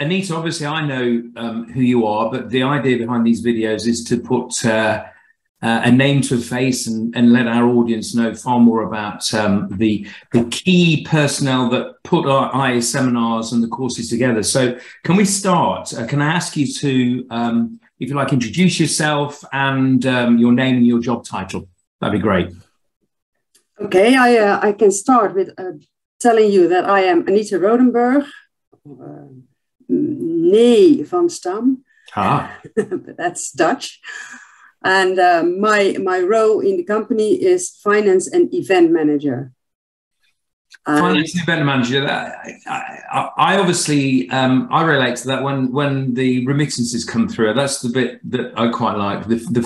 Anita, obviously I know who you are, but the idea behind these videos is to put a name to a face and let our audience know far more about the key personnel that put our IASeminars and the courses together. So can we start? Can I ask you to, if you like, introduce yourself and your name and your job title? That'd be great. Okay, I can start with telling you that I am Anita Rodenburg, nee van Stam, but that's Dutch. And my role in the company is finance and event manager. Finance and event manager. I obviously I relate to that when the remittances come through. That's the bit that I quite like, the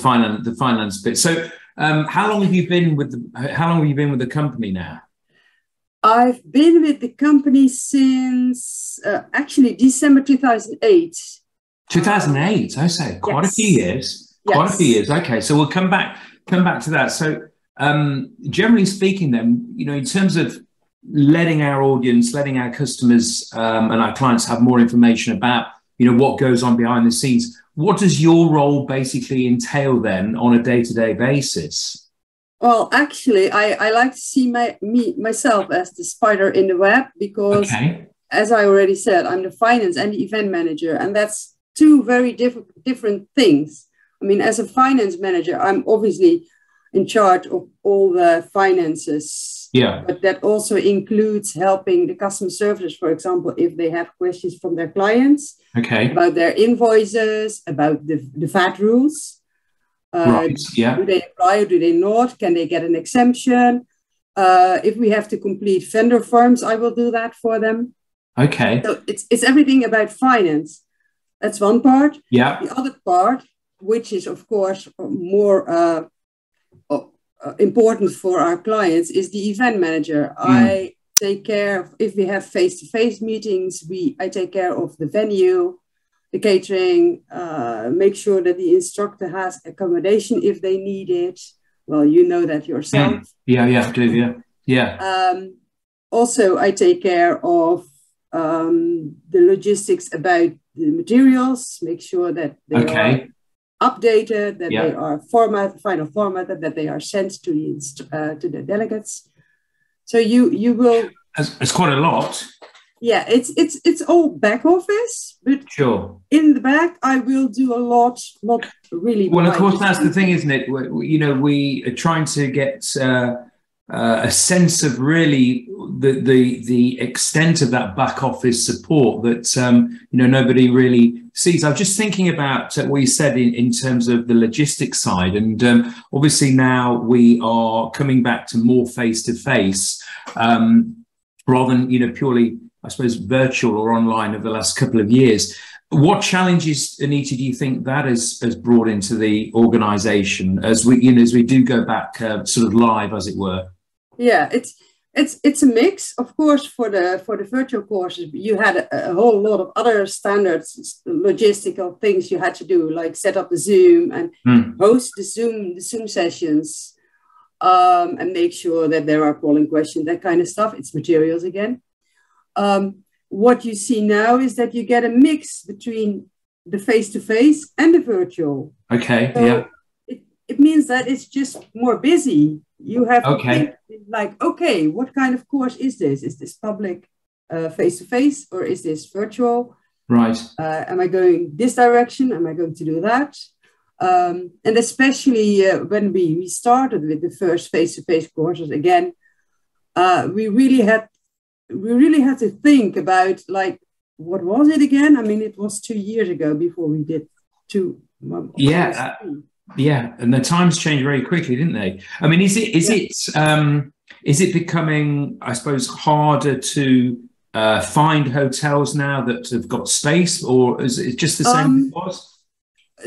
finance bit. So how long have you been with the company now? I've been with the company since actually December 2008. 2008. I say quite Yes. a few years. Yes. Quite a few years. Okay, so we'll come back to that. So generally speaking, then, you know, in terms of letting our audience, letting our customers and our clients have more information about, you know, what goes on behind the scenes, what does your role basically entail then on a day-to-day basis? Well, actually, I like to see myself as the spider in the web because, as I already said, I'm the finance and the event manager, and that's two very different things. I mean, as a finance manager, I'm obviously in charge of all the finances. Yeah. But that also includes helping the customer service, for example, if they have questions from their clients about their invoices, about the VAT rules. Right. Yeah. Do they apply or do they not? Can they get an exemption? If we have to complete vendor forms, I will do that for them. Okay. So it's everything about finance. That's one part. Yeah. The other part, which is, of course, more important for our clients, is the event manager. I take care of, if we have face-to-face meetings, I take care of the venue, the catering, make sure that the instructor has accommodation if they need it. Well, you know that yourself. Yeah, do, yeah. Yeah. Also, I take care of the logistics about the materials, make sure that they are updated, that they are final formatted, that they are sent to the delegates. So you will. It's quite a lot. Yeah, it's all back office, but in the back I will do a lot, not really. Well, of course, that's the thing, isn't it? You know, we are trying to get a sense of really the extent of that back office support that you know, nobody really sees. I was just thinking about what you said in terms of the logistics side, and obviously now we are coming back to more face to face rather than, you know, purely, I suppose, virtual or online over the last couple of years. What challenges, Anita, do you think that has brought into the organisation as we do go back sort of live, as it were? Yeah, it's a mix, of course. For the virtual courses, you had a whole lot of other standards, logistical things you had to do, like set up the Zoom and host the Zoom sessions, and make sure that there are polling questions, that kind of stuff. It's materials again. What you see now is that you get a mix between the face-to-face and the virtual. Okay. So it means that it's just more busy. You have to think like, okay, what kind of course is this? Is this public face-to-face or is this virtual? Right. Am I going this direction? Am I going to do that? And especially when we started with the first face-to-face courses again, we really had to think about, like, what was it again? I mean, it was 2 years ago before we did two. Yeah, and the times change very quickly, didn't they? I mean, is it becoming, I suppose, harder to find hotels now that have got space, or is it just the same as it was?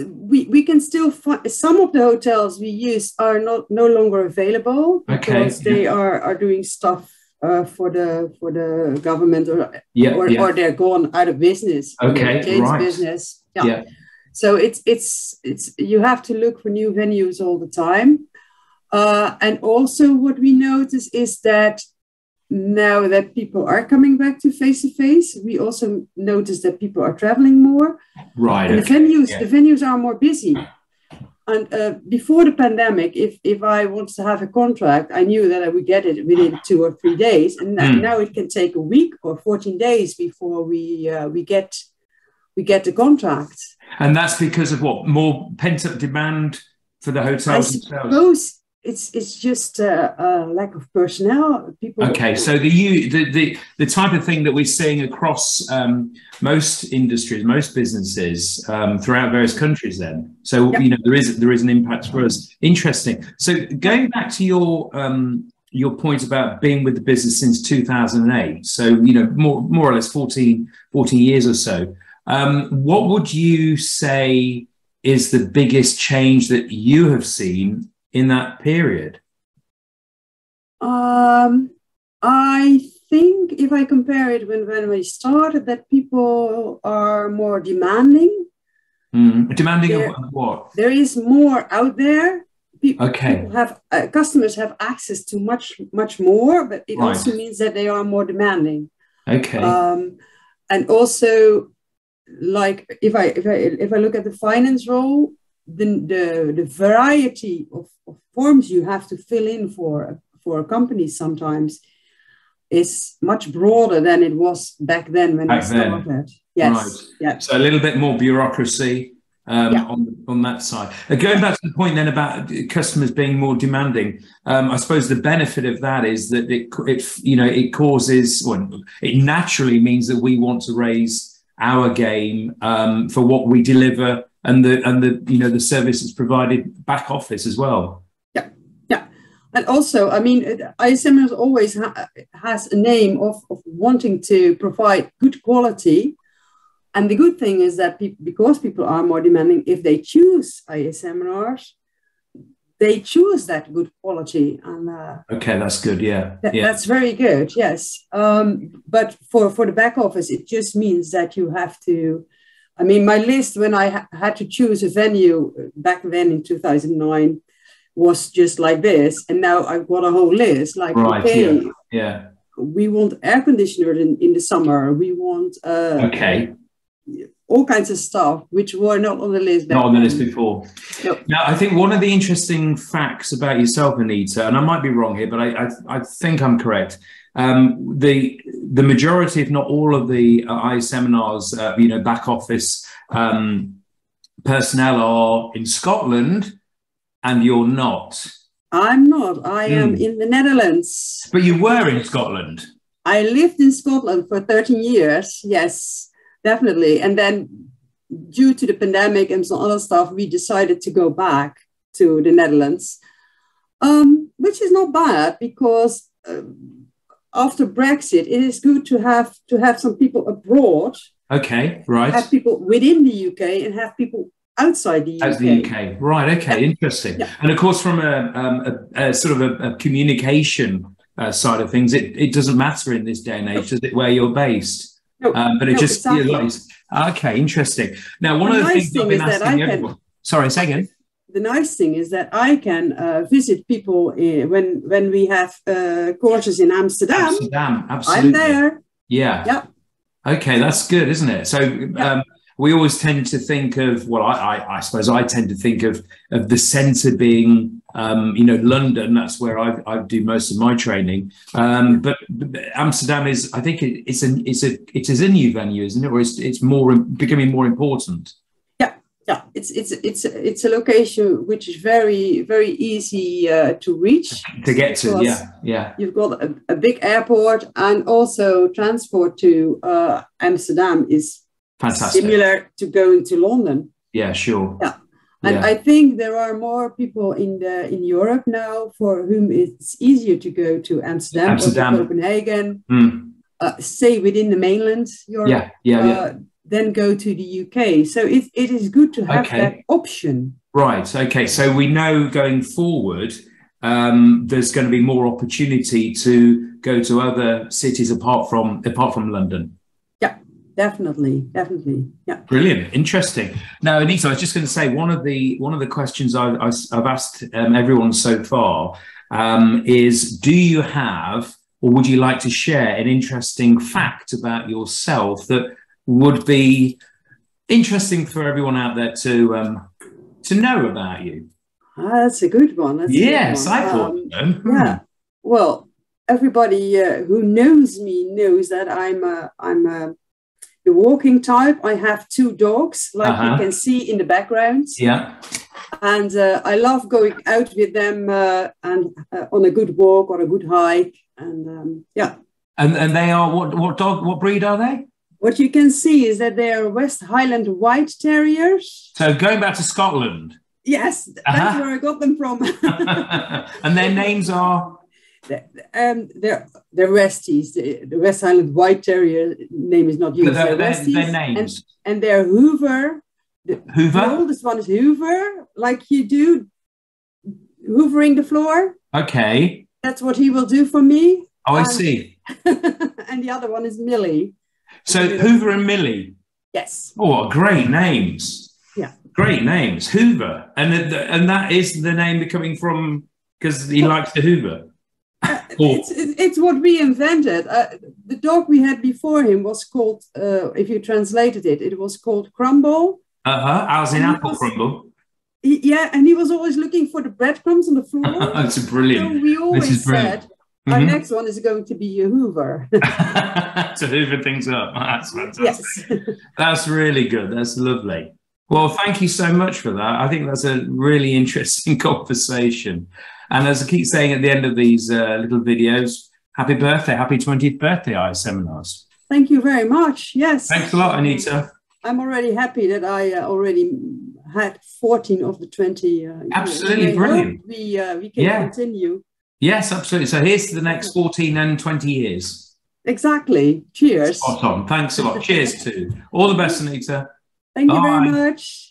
We can still find some of the hotels we use are no longer available because they are doing stuff for the government or they're gone out of business. Business. Yeah. So it's you have to look for new venues all the time. And also what we notice is that now that people are coming back to face-to-face, we also notice that people are traveling more. Right. And the venues are more busy. And before the pandemic, if I wanted to have a contract, I knew that I would get it within 2 or 3 days. And now it can take a week or 14 days before we get the contract. And that's because of what? More pent-up demand for the hotels themselves? I suppose it's just a lack of personnel. People. Okay, so the type of thing that we're seeing across most industries, most businesses throughout various countries. Then, so there is an impact for us. Interesting. So going back to your point about being with the business since 2008, so more or less 14 years or so. What would you say is the biggest change that you have seen in that period? I think if I compare it when we started, that people are more demanding. Demanding of what? There is more out there. People have customers have access to much more, but it also means that they are more demanding. Okay. And also, like if I look at the finance role, the variety of forms you have to fill in for a company sometimes is much broader than it was back then when I started. Yes. Right. Yeah. So a little bit more bureaucracy on that side. Going back to the point then about customers being more demanding, I suppose the benefit of that is that it causes, well, it naturally means that we want to raise our game for what we deliver and the services provided back office as well. Yeah. And also, I mean, IASeminars always has a name of wanting to provide good quality. And the good thing is that because people are more demanding, if they choose IASeminars, they choose that good quality. And okay, that's good. Yeah. That's very good. Yes. But for the back office, it just means that you have to. I mean, my list when I had to choose a venue back then in 2009 was just like this, and now I've got a whole list. Like, we want air conditioner in the summer. We want all kinds of stuff which were not on the list. Not on the list before. No. Now, I think one of the interesting facts about yourself, Anita, and I might be wrong here, but I think I'm correct. The majority, if not all, of the IASeminars, back office personnel are in Scotland, and you're not. I'm not. I am in the Netherlands. But you were in Scotland. I lived in Scotland for 13 years. Yes, definitely. And then due to the pandemic and some other stuff, we decided to go back to the Netherlands, which is not bad because after Brexit, it is good to have some people abroad. Okay, right. Have people within the UK and have people outside the UK. As the UK, right? Okay, interesting. Yeah. And of course, from a sort of a communication side of things, it doesn't matter in this day and age, does it? Where you're based, but it just okay, interesting. Now, one of the things I've been asking everyone. Sorry, say again. The nice thing is that I can visit people when we have courses in Amsterdam. Amsterdam, absolutely. I'm there. Yeah. Yeah. Okay, that's good, isn't it? So we always tend to think of, well, I suppose I tend to think of the centre being, London. That's where I do most of my training. But Amsterdam is, I think it is a new venue, isn't it? Or it's becoming more important. Yeah, it's a location which is very, very easy to reach. To get to, yeah. You've got a big airport, and also transport to Amsterdam is fantastic. Similar to going to London. Yeah, sure. Yeah, and I think there are more people in Europe now for whom it's easier to go to Amsterdam. Or to Copenhagen. Stay within the mainland Europe. Yeah. Then go to the UK. So it is good to have that option. Right. Okay. So we know going forward, there's going to be more opportunity to go to other cities apart from London. Yeah, definitely. Yeah. Brilliant. Interesting. Now, Anita, I was just going to say one of the questions I've asked everyone so far is: do you have or would you like to share an interesting fact about yourself that would be interesting for everyone out there to know about you? That's a good one. Yes, I thought so. Yeah. Well, everybody who knows me knows that I'm the walking type. I have 2 dogs, like you can see in the background. Yeah. And I love going out with them and on a good walk or a good hike. And yeah. And they are what breed are they? What you can see is that they are West Highland White Terriers. So going back to Scotland. Yes, that's where I got them from. And their names are? They're Resties. The West Highland White Terrier name is not used. Their names. And they're Hoover. Hoover? The oldest one is Hoover, like you do, hoovering the floor. Okay. That's what he will do for me. Oh, I see. And the other one is Millie. So Hoover and Millie? Yes. Oh, great names. Yeah. Great names. Hoover. And that is the name coming from, because he likes to hoover. It's what we invented. The dog we had before him was called, if you translated it, it was called Crumble. As in apple crumble. Yeah, and he was always looking for the breadcrumbs on the floor. That's brilliant. So we always said, our next one is going to be a Hoover. To hoover things up. That's fantastic. Yes. That's really good. That's lovely. Well, thank you so much for that. I think that's a really interesting conversation. And as I keep saying at the end of these little videos, happy birthday, happy 20th birthday, IASeminars. Thank you very much. Yes. Thanks a lot, Anita. I'm already happy that I already had 14 of the 20. Absolutely brilliant. We can continue. Yes, absolutely. So here's to the next 14 and 20 years. Exactly. Cheers. Spot on. Thanks a lot. Cheers to all the best, Anita. Thank you very much.